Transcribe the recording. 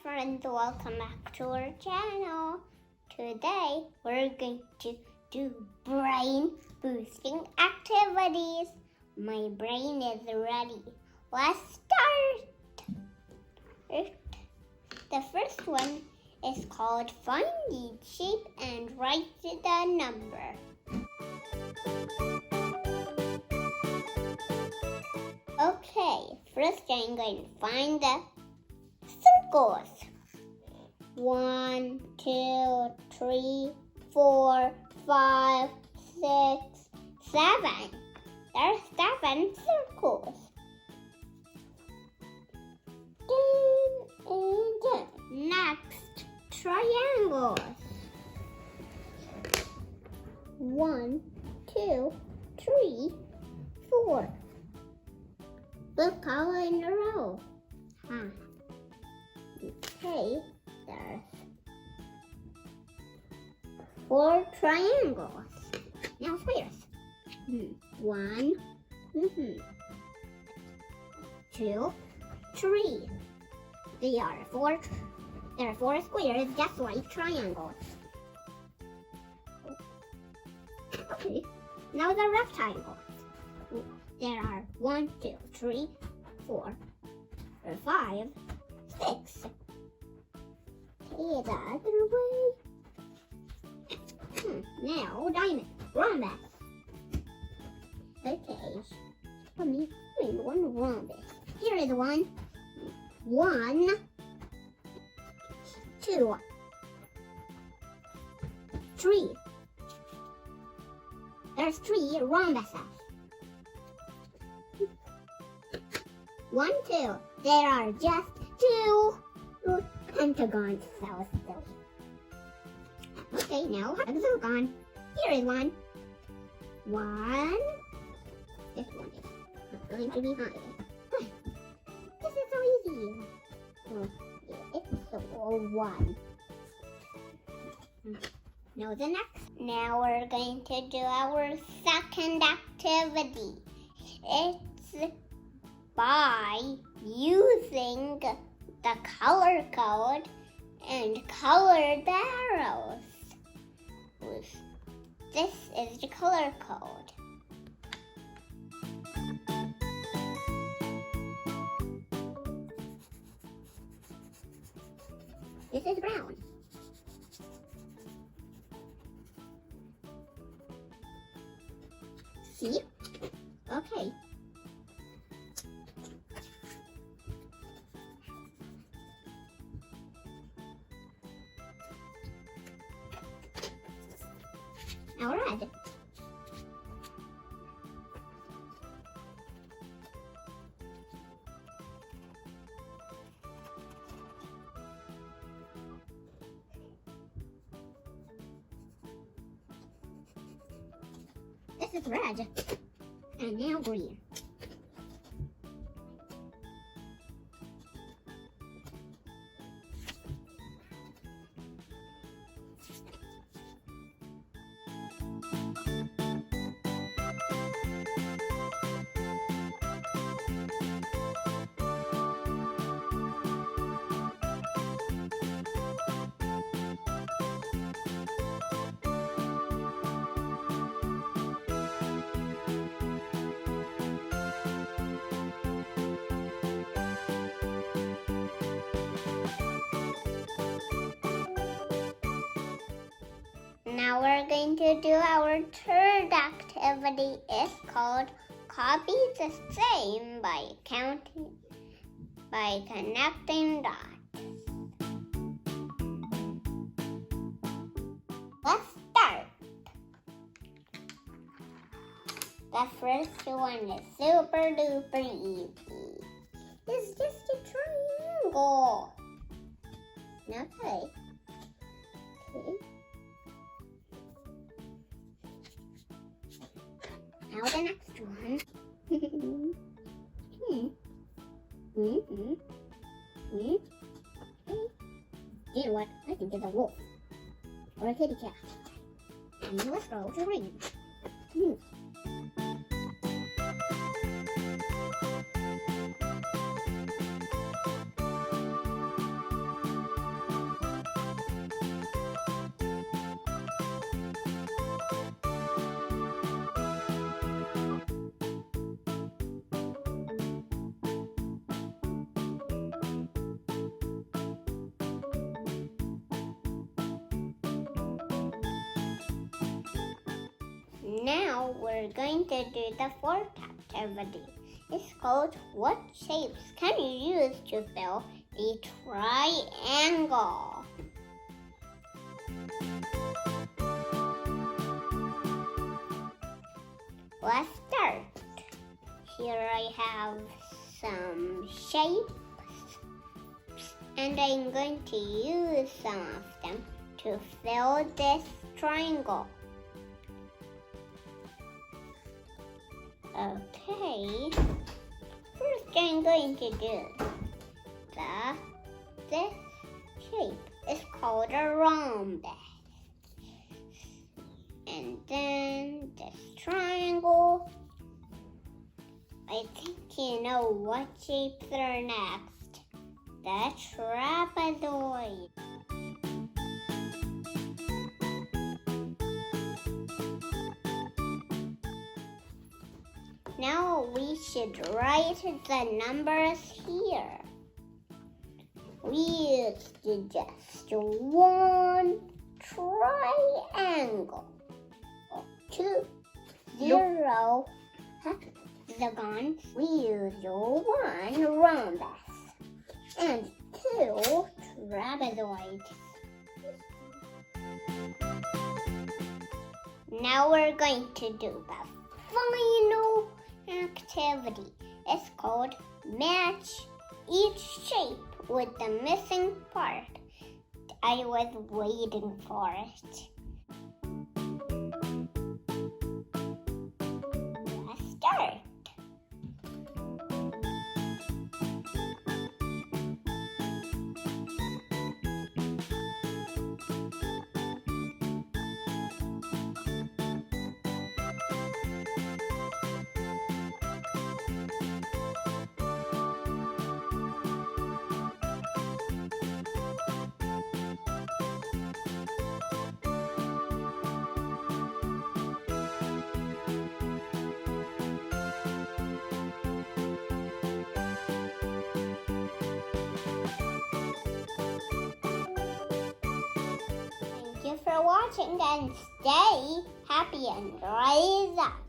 friends, welcome back to our channel. Today we're going to do brain boosting activities. My brain is ready. Let's start. The first one is called find each shape and write the number. Okay, first I'm going to find the circles. 1, 2, 3, 4, 5, 6, 7. There's 7 circles. Next, triangles. 1, 2, 3, 4. Look all in a row. Okay, there's 4 triangles. Now squares. 1, 2, 3. There are 4 squares just like triangles. Okay, now the rectangles. There are 1, 2, 3, 4, 5, 6. Okay, the other way. Now diamond, rhombus. Okay, let me find one rhombus. Here is one. 1, 2, 3. There's 3 rhombuses. 1, 2. There are just 2 pentagons. So silly. Okay, now hexagon. Here is one. 1. This one is not going to be high. This is so easy. Oh, yeah, it's so 1. Now the next. Now we're going to do our second activity. It's by using the color code and colored arrows. This is the color code. This is brown. See? Okay. Now red. This is red. And now green. Now we're going to do our third activity. It's called copy the same by connecting dots. Let's start. The first one is super duper easy. It's just a triangle. Okay. Now the next one. You know what? I think it's a wolf. Or a kitty cat. And let's go to green. Now we're going to do the fourth activity. It's called What Shapes Can You Use to Fill a Triangle? Let's start. Here I have some shapes, and I'm going to use some of them to fill this triangle. Okay, first I'm going to do this shape. It's called a rhombus. And then this triangle. I think you know what shapes are next. The trapezoid. Now we should write the numbers here. We used just one triangle. 2, 0, hexagon. We use 1 rhombus and 2 trapezoids. Now we're going to do the final activity. It's called Match Each Shape with the Missing Part. I was waiting for it. Let's start. Thank you for watching and stay happy and rise up.